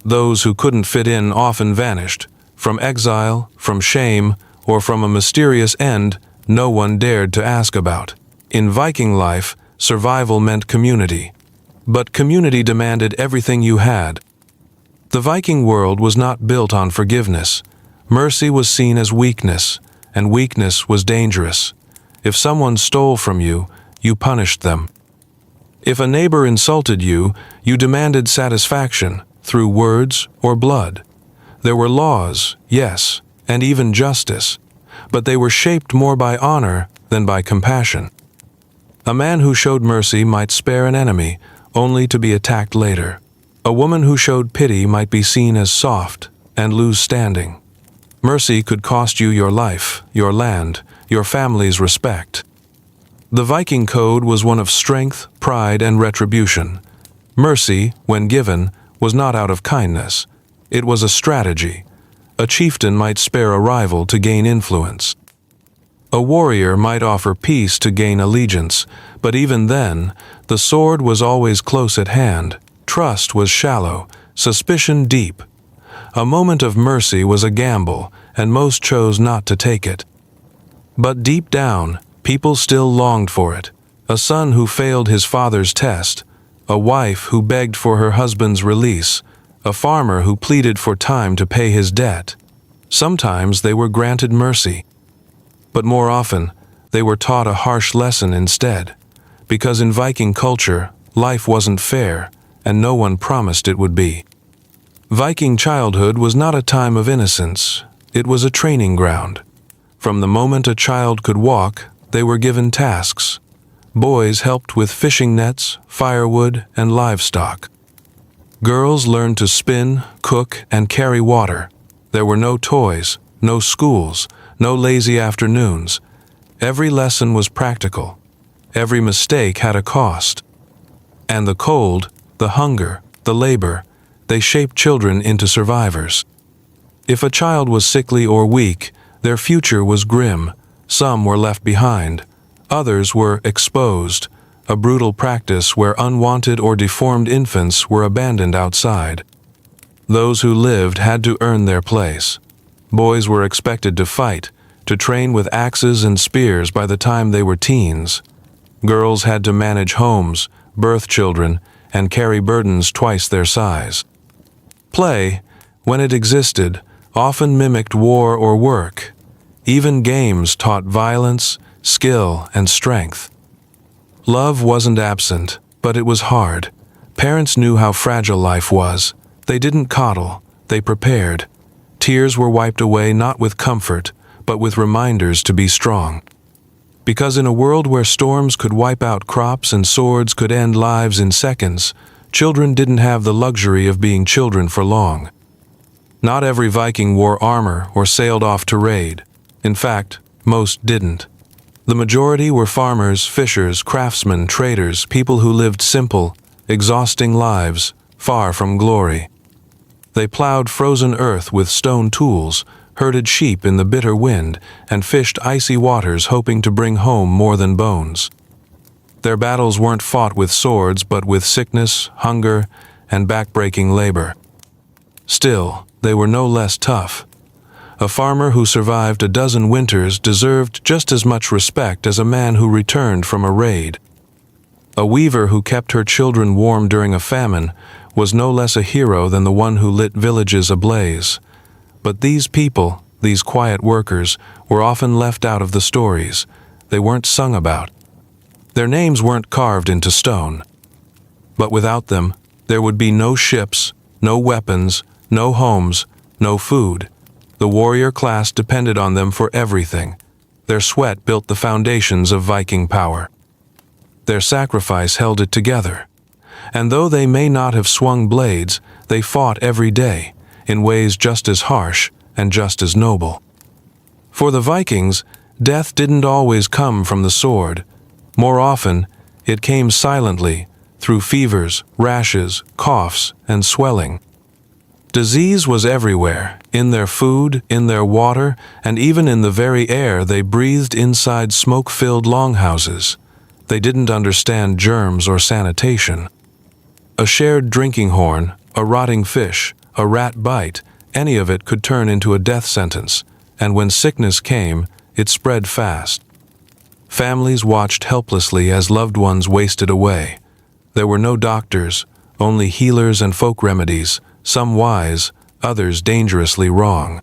Those who couldn't fit in often vanished, from exile, from shame, or from a mysterious end no one dared to ask about. In Viking life, survival meant community. But community demanded everything you had. The Viking world was not built on forgiveness. Mercy was seen as weakness, and weakness was dangerous. If someone stole from you, you punished them. If a neighbor insulted you, you demanded satisfaction through words or blood. There were laws, yes, and even justice, but they were shaped more by honor than by compassion. A man who showed mercy might spare an enemy, only to be attacked later. A woman who showed pity might be seen as soft and lose standing. Mercy could cost you your life, your land, your family's respect. The Viking code was one of strength, pride, and retribution. Mercy, when given, was not out of kindness. It was a strategy. A chieftain might spare a rival to gain influence. A warrior might offer peace to gain allegiance, but even then, the sword was always close at hand, trust was shallow, suspicion deep. A moment of mercy was a gamble, and most chose not to take it. But deep down, people still longed for it. A son who failed his father's test, a wife who begged for her husband's release, a farmer who pleaded for time to pay his debt. Sometimes they were granted mercy, but more often they were taught a harsh lesson instead, because in Viking culture, life wasn't fair, and no one promised it would be. Viking childhood was not a time of innocence, it was a training ground. From the moment a child could walk, they were given tasks. Boys helped with fishing nets, firewood, and livestock. Girls learned to spin, cook, and carry water. There were no toys, no schools, no lazy afternoons. Every lesson was practical. Every mistake had a cost. And the cold, the hunger, the labor, they shaped children into survivors. If a child was sickly or weak, their future was grim. Some were left behind. Others were exposed, a brutal practice where unwanted or deformed infants were abandoned outside. Those who lived had to earn their place. Boys were expected to fight, to train with axes and spears by the time they were teens. Girls had to manage homes, birth children, and carry burdens twice their size. Play, when it existed, often mimicked war or work. Even games taught violence, skill, and strength. Love wasn't absent, but it was hard. Parents knew how fragile life was. They didn't coddle, they prepared. Tears were wiped away not with comfort, but with reminders to be strong. Because in a world where storms could wipe out crops and swords could end lives in seconds, children didn't have the luxury of being children for long. Not every Viking wore armor or sailed off to raid. In fact, most didn't. The majority were farmers, fishers, craftsmen, traders, people who lived simple, exhausting lives, far from glory. They plowed frozen earth with stone tools, herded sheep in the bitter wind, and fished icy waters hoping to bring home more than bones. Their battles weren't fought with swords, but with sickness, hunger, and backbreaking labor. Still, they were no less tough. A farmer who survived a dozen winters deserved just as much respect as a man who returned from a raid. A weaver who kept her children warm during a famine was no less a hero than the one who lit villages ablaze. But these people, these quiet workers, were often left out of the stories. They weren't sung about. Their names weren't carved into stone. But without them, there would be no ships, no weapons, no homes, no food. The warrior class depended on them for everything. Their sweat built the foundations of Viking power. Their sacrifice held it together. And though they may not have swung blades, they fought every day, in ways just as harsh and just as noble. For the Vikings, death didn't always come from the sword. More often, it came silently, through fevers, rashes, coughs, and swelling. Disease was everywhere, in their food, in their water, and even in the very air they breathed inside smoke-filled longhouses. They didn't understand germs or sanitation. A shared drinking horn, a rotting fish, a rat bite, any of it could turn into a death sentence, and when sickness came, it spread fast. Families watched helplessly as loved ones wasted away. There were no doctors, only healers and folk remedies, some wise, others dangerously wrong.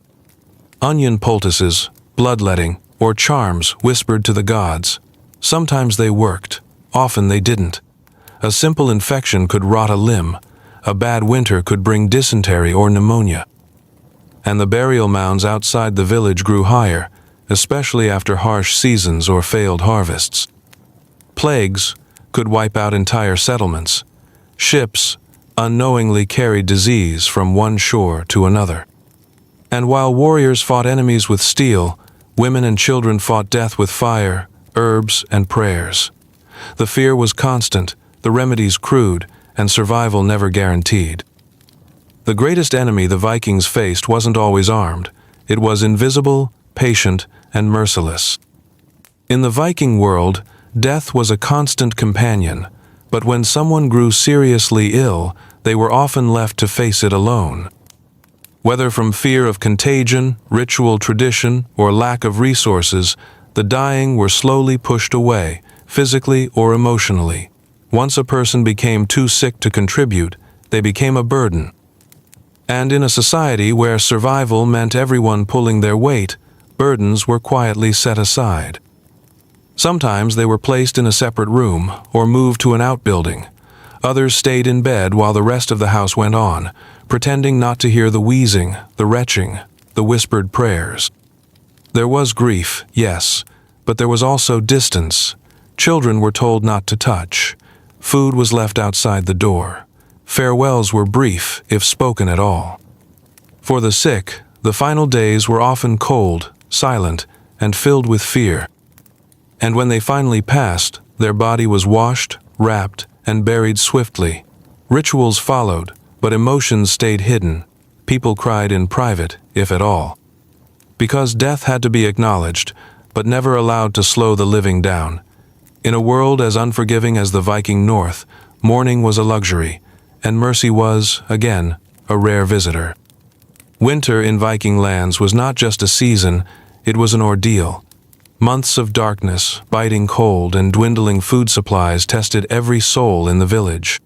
Onion poultices, bloodletting, or charms whispered to the gods. Sometimes they worked, often they didn't. A simple infection could rot a limb. A bad winter could bring dysentery or pneumonia. And the burial mounds outside the village grew higher, especially after harsh seasons or failed harvests. Plagues could wipe out entire settlements. Ships unknowingly carried disease from one shore to another. And while warriors fought enemies with steel, women and children fought death with fire, herbs, and prayers. The fear was constant, the remedies crude, and survival never guaranteed. The greatest enemy the Vikings faced wasn't always armed. It was invisible, patient, and merciless. In the Viking world, death was a constant companion, but when someone grew seriously ill, they were often left to face it alone. Whether from fear of contagion, ritual tradition, or lack of resources, the dying were slowly pushed away, physically or emotionally. Once a person became too sick to contribute, they became a burden. And in a society where survival meant everyone pulling their weight, burdens were quietly set aside. Sometimes they were placed in a separate room or moved to an outbuilding. Others stayed in bed while the rest of the house went on, pretending not to hear the wheezing, the retching, the whispered prayers. There was grief, yes, but there was also distance. Children were told not to touch. Food was left outside the door. Farewells were brief, if spoken at all. For the sick, the final days were often cold, silent, and filled with fear. And when they finally passed, their body was washed, wrapped, and buried swiftly. Rituals followed, but emotions stayed hidden. People cried in private, if at all. Because death had to be acknowledged, but never allowed to slow the living down. In a world as unforgiving as the Viking North, mourning was a luxury, and mercy was, again, a rare visitor. Winter in Viking lands was not just a season, it was an ordeal. Months of darkness, biting cold, and dwindling food supplies tested every soul in the village.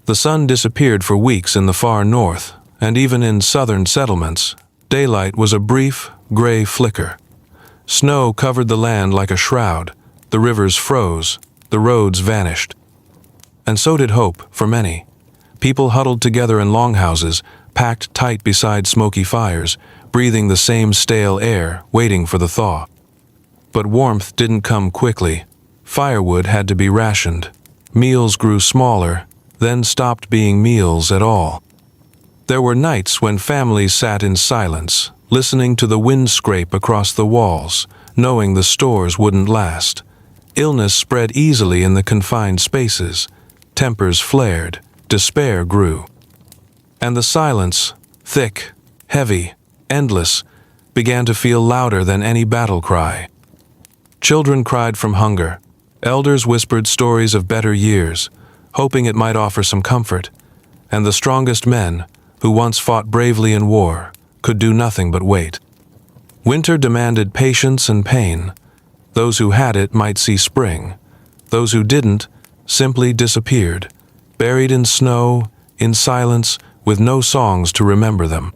The sun disappeared for weeks in the far north, and even in southern settlements, daylight was a brief, gray flicker. Snow covered the land like a shroud, the rivers froze, the roads vanished. And so did hope for many. People huddled together in longhouses, packed tight beside smoky fires, breathing the same stale air, waiting for the thaw. But warmth didn't come quickly. Firewood had to be rationed. Meals grew smaller, then stopped being meals at all. There were nights when families sat in silence, listening to the wind scrape across the walls, knowing the stores wouldn't last. Illness spread easily in the confined spaces. Tempers flared, despair grew. And the silence, thick, heavy, endless, began to feel louder than any battle cry. Children cried from hunger. Elders whispered stories of better years, hoping it might offer some comfort. And the strongest men, who once fought bravely in war, could do nothing but wait. Winter demanded patience and pain. Those who had it might see spring. Those who didn't simply disappeared, buried in snow, in silence, with no songs to remember them.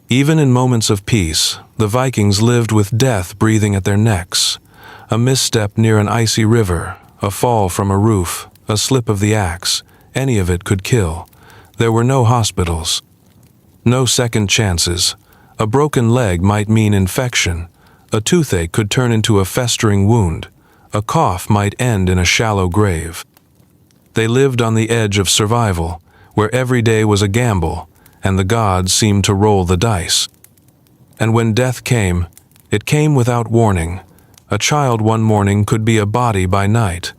Even in moments of peace, the Vikings lived with death breathing at their necks. A misstep near an icy river, a fall from a roof, a slip of the axe, any of it could kill. There were no hospitals. No second chances. A broken leg might mean infection. A toothache could turn into a festering wound. A cough might end in a shallow grave. They lived on the edge of survival, where every day was a gamble, and the gods seemed to roll the dice. And when death came, It came without warning. A child one morning could be a body by night.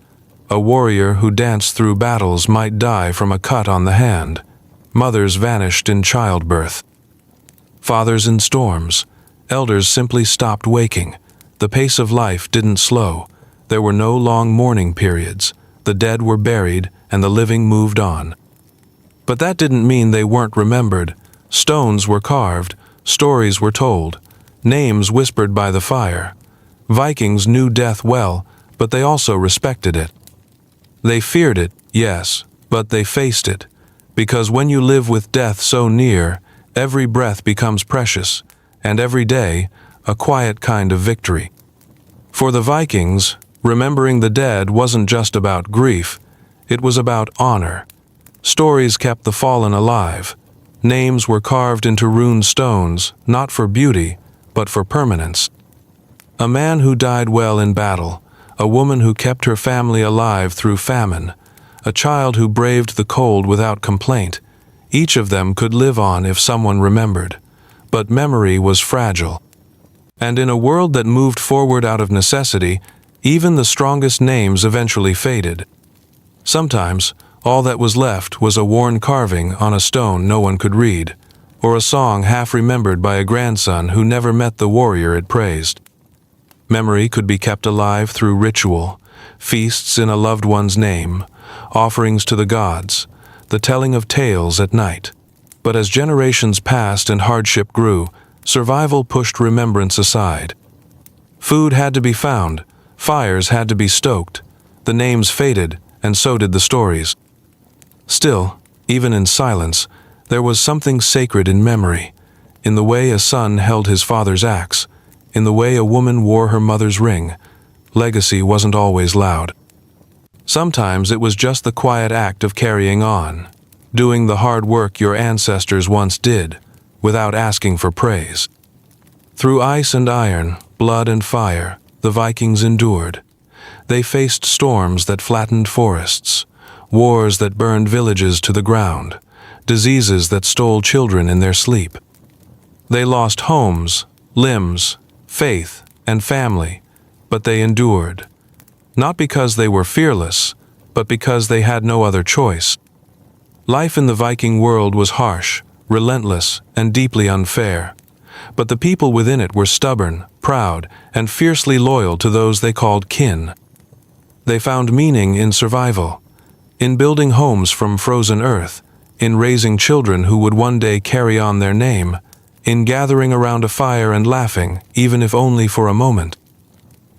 A warrior who danced through battles might die from a cut on the hand. Mothers vanished in childbirth. Fathers in storms. Elders simply stopped waking. The pace of life didn't slow. There were no long mourning periods. The dead were buried, and the living moved on. But that didn't mean they weren't remembered. Stones were carved, stories were told, names whispered by the fire. Vikings knew death well, but they also respected it. They feared it, yes, but they faced it. Because when you live with death so near, every breath becomes precious, and every day, a quiet kind of victory. For the Vikings, remembering the dead wasn't just about grief, it was about honor. Stories kept the fallen alive. Names were carved into runed stones, not for beauty, but for permanence. A man who died well in battle, a woman who kept her family alive through famine, a child who braved the cold without complaint. Each of them could live on if someone remembered. But memory was fragile. And in a world that moved forward out of necessity, even the strongest names eventually faded. Sometimes, all that was left was a worn carving on a stone no one could read, or a song half remembered by a grandson who never met the warrior it praised. Memory could be kept alive through ritual, feasts in a loved one's name, offerings to the gods, the telling of tales at night. But as generations passed and hardship grew, survival pushed remembrance aside. Food had to be found, fires had to be stoked, the names faded, and so did the stories. Still, even in silence, there was something sacred in memory, in the way a son held his father's axe, in the way a woman wore her mother's ring. Legacy wasn't always loud. Sometimes it was just the quiet act of carrying on, doing the hard work your ancestors once did, without asking for praise. Through ice and iron, blood and fire, the Vikings endured. They faced storms that flattened forests, wars that burned villages to the ground, diseases that stole children in their sleep. They lost homes, limbs, faith, and family, but they endured. Not because they were fearless, but because they had no other choice. Life in the Viking world was harsh, relentless, and deeply unfair. But the people within it were stubborn, proud, and fiercely loyal to those they called kin. They found meaning in survival, in building homes from frozen earth, in raising children who would one day carry on their name, in gathering around a fire and laughing, even if only for a moment.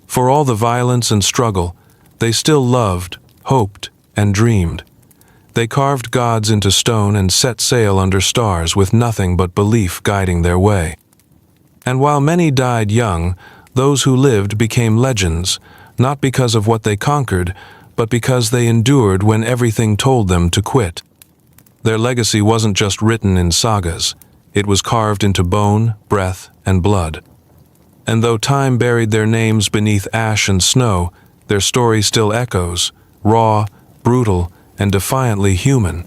For all the violence and struggle, they still loved, hoped, and dreamed. They carved gods into stone and set sail under stars with nothing but belief guiding their way. And while many died young, those who lived became legends, not because of what they conquered, but because they endured when everything told them to quit. Their legacy wasn't just written in sagas, it was carved into bone, breath, and blood. And though time buried their names beneath ash and snow, their story still echoes, raw, brutal, and defiantly human.